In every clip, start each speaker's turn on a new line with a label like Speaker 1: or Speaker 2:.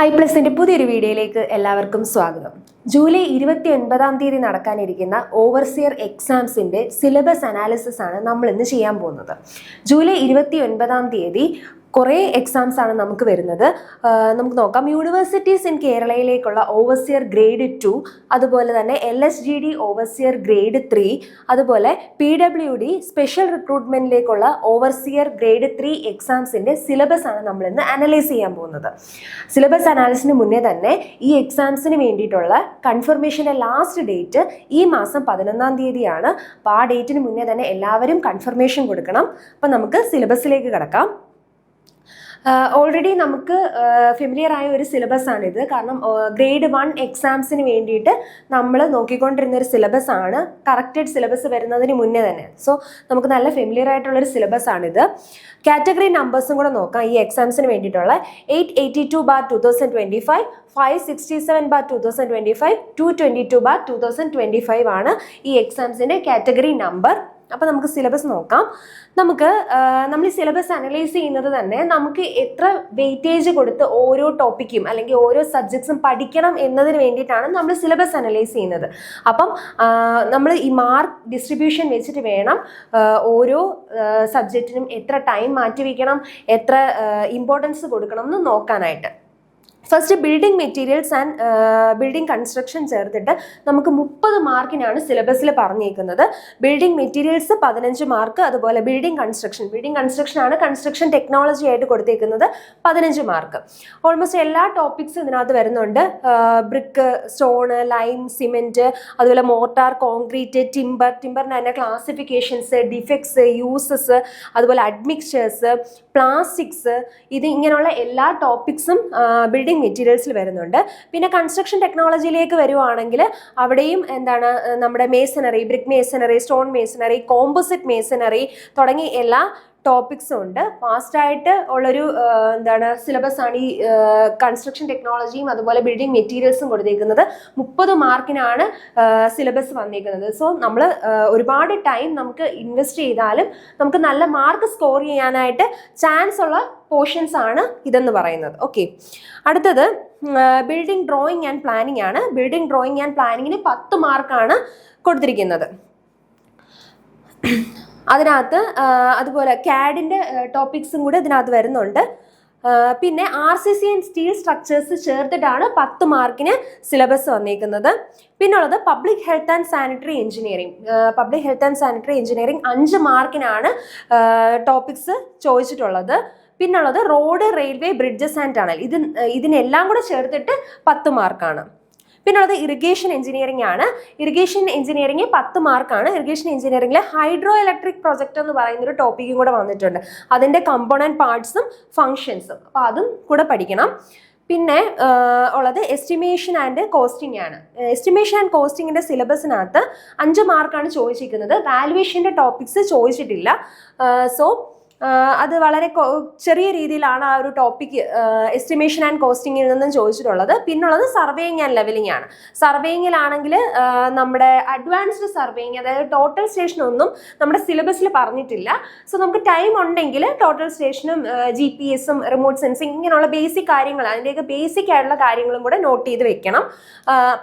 Speaker 1: iPlusന്റെ പുതിയൊരു വീഡിയോയിലേക്ക് എല്ലാവർക്കും സ്വാഗതം. ജൂലൈ 29-ാം തീയതി നടക്കാനിരിക്കുന്ന ഓവർസിയർ എക്സാംസിന്റെ സിലബസ് അനാലിസിസ് ആണ് നമ്മൾ ഇന്ന് ചെയ്യാൻ പോകുന്നത്. ജൂലൈ 29-ാം തീയതി കുറേ എക്സാംസ് ആണ് നമുക്ക് വരുന്നത്. നമുക്ക് നോക്കാം. യൂണിവേഴ്സിറ്റീസ് ഇൻ കേരളയിലേക്കുള്ള ഓവർസിയർ ഗ്രേഡ് 2, അതുപോലെ തന്നെ LSGD ഓവർസിയർ ഗ്രേഡ് 3, അതുപോലെ PWD സ്പെഷ്യൽ റിക്രൂട്ട്മെന്റിലേക്കുള്ള ഓവർസിയർ ഗ്രേഡ് 3 എക്സാംസിന്റെ സിലബസ് ആണ് നമ്മൾ ഇന്ന് അനലൈസ് ചെയ്യാൻ പോകുന്നത്. സിലബസ് അനാലിസിന് മുന്നേ തന്നെ ഈ എക്സാംസിന് വേണ്ടിയിട്ടുള്ള കൺഫർമേഷന്റെ ലാസ്റ്റ് ഡേറ്റ് ഈ മാസം 11-ാം തീയതിയാണ്. അപ്പോൾ ആ ഡേറ്റിന് മുന്നേ തന്നെ എല്ലാവരും കൺഫർമേഷൻ കൊടുക്കണം. അപ്പം നമുക്ക് സിലബസിലേക്ക് കടക്കാം. ഓൾറെഡി നമുക്ക് ഫെമിലിയർ ആയ ഒരു സിലബസ് ആണിത്. കാരണം ഗ്രേഡ് 1 എക്സാംസിന് വേണ്ടിയിട്ട് നമ്മൾ നോക്കിക്കൊണ്ടിരുന്ന ഒരു സിലബസ് ആണ്, കറക്റ്റഡ് സിലബസ് വരുന്നതിന് മുന്നേ തന്നെ. സോ നമുക്ക് നല്ല ഫെമിലിയർ ആയിട്ടുള്ളൊരു സിലബസ് ആണിത്. കാറ്റഗറി നമ്പേഴ്സും കൂടെ നോക്കാം. ഈ എക്സാംസിന് വേണ്ടിയിട്ടുള്ള 882/2025, 567/2025, 222/2025 ആണ് ഈ എക്സാംസിന്റെ കാറ്റഗറി നമ്പർ. അപ്പോൾ നമുക്ക് സിലബസ് നോക്കാം. നമ്മൾ ഈ സിലബസ് അനലൈസ് ചെയ്യുന്നത് തന്നെ നമുക്ക് എത്ര വെയിറ്റേജ് കൊടുത്ത് ഓരോ ടോപ്പിക്കും അല്ലെങ്കിൽ ഓരോ സബ്ജക്ട്സും പഠിക്കണം എന്നതിന് വേണ്ടിയിട്ടാണ് നമ്മൾ സിലബസ് അനലൈസ് ചെയ്യുന്നത്. അപ്പം നമ്മൾ ഈ മാർക്ക് ഡിസ്ട്രിബ്യൂഷൻ വെച്ചിട്ട് വേണം ഓരോ സബ്ജക്റ്റിനും എത്ര ടൈം മാറ്റിവെക്കണം, എത്ര ഇമ്പോർട്ടൻസ് കൊടുക്കണം എന്ന് നോക്കാനായിട്ട്. First building materials and building construction ചേർത്തിട്ട് നമുക്ക് 30 മാർക്കിനാണ് സിലബസിൽ പറഞ്ഞേക്കുന്നത്. ബിൽഡിംഗ് മെറ്റീരിയൽസ് 15 മാർക്ക്, അതുപോലെ ബിൽഡിംഗ് കൺസ്ട്രക്ഷൻ ആണ് കൺസ്ട്രക്ഷൻ ടെക്നോളജി ആയിട്ട് കൊടുത്തേക്കുന്നത് 15 മാർക്ക്. ഓൾമോസ്റ്റ് എല്ലാ ടോപ്പിക്സും ഇതിനകത്ത് വരുന്നുണ്ട്. ബ്രിക്ക്, സ്റ്റോണ്, ലൈം, സിമെന്റ്, അതുപോലെ മോർട്ടാർ, കോൺക്രീറ്റ്, ടിമ്പറിന്റെ തന്നെ ക്ലാസിഫിക്കേഷൻസ്, ഡിഫെക്ട്സ്, യൂസസ്, അതുപോലെ അഡ്മിക്സ്ചേഴ്സ്, പ്ലാസ്റ്റിക്സ്, ഇത് ഇങ്ങനെയുള്ള എല്ലാ ടോപ്പിക്സും ബിൽഡിംഗ് മെറ്റീരിയൽസിൽ വരുന്നുണ്ട്. പിന്നെ കൺസ്ട്രക്ഷൻ ടെക്നോളജിയിലേക്ക് വരുവാണെങ്കിൽ അവിടെയും നമ്മുടെ masonry, brick masonry, stone masonry, composite masonry തുടങ്ങി എല്ലാ ടോപ്പിക്സും ഉണ്ട്. ഫാസ്റ്റായിട്ട് ഉള്ളൊരു സിലബസ് ആണ് ഈ കൺസ്ട്രക്ഷൻ ടെക്നോളജിയും അതുപോലെ ബിൽഡിംഗ് മെറ്റീരിയൽസും കൊടുത്തേക്കുന്നത്. 30 മാർക്കിനാണ് സിലബസ് വന്നിരിക്കുന്നത്. സോ നമ്മൾ ഒരുപാട് ടൈം നമുക്ക് ഇൻവെസ്റ്റ് ചെയ്താലും നമുക്ക് നല്ല മാർക്ക് സ്കോർ ചെയ്യാനായിട്ട് ചാൻസ് ഉള്ള പോർഷൻസ് ആണ് ഇതെന്ന് പറയുന്നത്. ഓക്കെ, അടുത്തത് ബിൽഡിംഗ് ഡ്രോയിങ് ആൻഡ് പ്ലാനിങ് ആണ്. ബിൽഡിംഗ് ഡ്രോയിങ് ആൻഡ് പ്ലാനിങ്ങിന് 10 മാർക്കാണ് കൊടുത്തിരിക്കുന്നത്. അതിനകത്ത് അതുപോലെ CADന്റെ ടോപ്പിക്സും കൂടെ ഇതിനകത്ത് വരുന്നുണ്ട്. പിന്നെ RCC ആൻഡ് സ്റ്റീൽ സ്ട്രക്ചേഴ്സ് ചേർത്തിട്ടാണ് 10 മാർക്കിന് സിലബസ് വന്നിരിക്കുന്നത്. പിന്നുള്ളത് public health and sanitary engineering. 5 മാർക്കിനാണ് ടോപ്പിക്സ് ചോദിച്ചിട്ടുള്ളത്. പിന്നുള്ളത് road, railway, bridges and tunnel. ഇതിനെല്ലാം കൂടെ ചേർത്തിട്ട് 10 മാർക്കാണ്. പിന്നുള്ളത് ഇറിഗേഷൻ എഞ്ചിനീയറിംഗ് ആണ്. ഇറിഗേഷൻ എഞ്ചിനീയറിംഗ് 10 മാർക്കാണ്. ഇറിഗേഷൻ എഞ്ചിനീയറിംഗിൽ ഹൈഡ്രോ ഇലക്ട്രിക് പ്രൊജക്ട് എന്ന് പറയുന്നൊരു ടോപ്പിക്കും കൂടെ വന്നിട്ടുണ്ട്. അതിൻ്റെ കമ്പോണന്റ് പാർട്സും ഫങ്ഷൻസും, അപ്പോൾ അതും കൂടെ പഠിക്കണം. പിന്നെ ഉള്ളത് എസ്റ്റിമേഷൻ ആൻഡ് കോസ്റ്റിംഗ് ആണ്. എസ്റ്റിമേഷൻ ആൻഡ് കോസ്റ്റിങ്ങിന്റെ സിലബസിനകത്ത് 5 മാർക്കാണ് ചോദിച്ചിരിക്കുന്നത്. വാലുവേഷന്റെ ടോപ്പിക്സ് ചോദിച്ചിട്ടില്ല. സോ അത് വളരെ ചെറിയ രീതിയിലാണ് ആ ഒരു ടോപ്പിക് എസ്റ്റിമേഷൻ ആൻഡ് കോസ്റ്റിങ്ങിൽ നിന്നും ചോദിച്ചിട്ടുള്ളത്. പിന്നുള്ളത് സർവേയിങ് ആൻഡ് ലെവലിംഗ് ആണ്. സർവേയിങ്ങിലാണെങ്കിൽ നമ്മുടെ അഡ്വാൻസ്ഡ് സർവേയിങ്, അതായത് ടോട്ടൽ സ്റ്റേഷനൊന്നും നമ്മുടെ സിലബസിൽ പറഞ്ഞിട്ടില്ല. സോ നമുക്ക് ടൈം ഉണ്ടെങ്കിൽ ടോട്ടൽ സ്റ്റേഷനും GPS-ഉം റിമോട്ട് സെൻസിങ് ഇങ്ങനെയുള്ള ബേസിക് കാര്യങ്ങൾ, അതിൻ്റെയൊക്കെ ബേസിക് ആയിട്ടുള്ള കാര്യങ്ങളും കൂടെ നോട്ട് ചെയ്ത് വെക്കണം.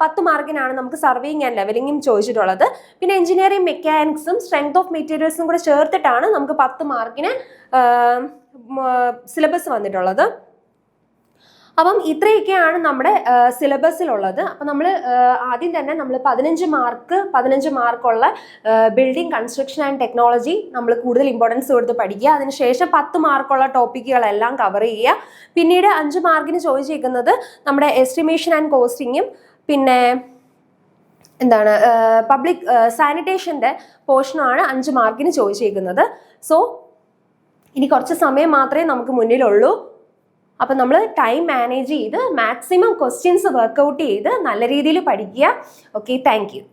Speaker 1: 10 മാർക്കിനാണ് നമുക്ക് സർവേയിങ് ആൻഡ് ലെവലിംഗും ചോദിച്ചിട്ടുള്ളത്. പിന്നെ എഞ്ചിനീയറിംഗ് മെക്കാനിക്സും സ്ട്രെങ്ത് ഓഫ് മെറ്റീരിയൽസും കൂടെ ചേർത്തിട്ടാണ് നമുക്ക് 10 മാർക്കിന് സിലബസ് വന്നിട്ടുള്ളത്. അപ്പം ഇത്രയൊക്കെയാണ് നമ്മുടെ സിലബസിലുള്ളത്. അപ്പം നമ്മൾ ആദ്യം തന്നെ നമ്മൾ 15 മാർക്കുള്ള ബിൽഡിംഗ് കൺസ്ട്രക്ഷൻ ആൻഡ് ടെക്നോളജി നമ്മൾ കൂടുതൽ ഇമ്പോർട്ടൻസ് കൊടുത്ത് പഠിക്കുക. അതിനുശേഷം 10 മാർക്കുള്ള ടോപ്പിക്കുകളെല്ലാം കവർ ചെയ്യുക. പിന്നീട് 5 മാർക്കിന് ചോദിച്ചിരിക്കുന്നത് നമ്മുടെ എസ്റ്റിമേഷൻ ആൻഡ് കോസ്റ്റിങ്ങും പിന്നെ പബ്ലിക് സാനിറ്റേഷൻ്റെ പോർഷനാണ് 5 മാർക്കിന് ചോദിച്ചിരിക്കുന്നത്. സോ ഇനി കുറച്ച് സമയം മാത്രമേ നമുക്ക് മുന്നിലുള്ളൂ. അപ്പം നമ്മൾ ടൈം മാനേജ് ചെയ്ത് മാക്സിമം ക്വസ്റ്റ്യൻസ് വർക്കൗട്ട് ചെയ്ത് നല്ല രീതിയിൽ പഠിക്കുക. Okay, thank you.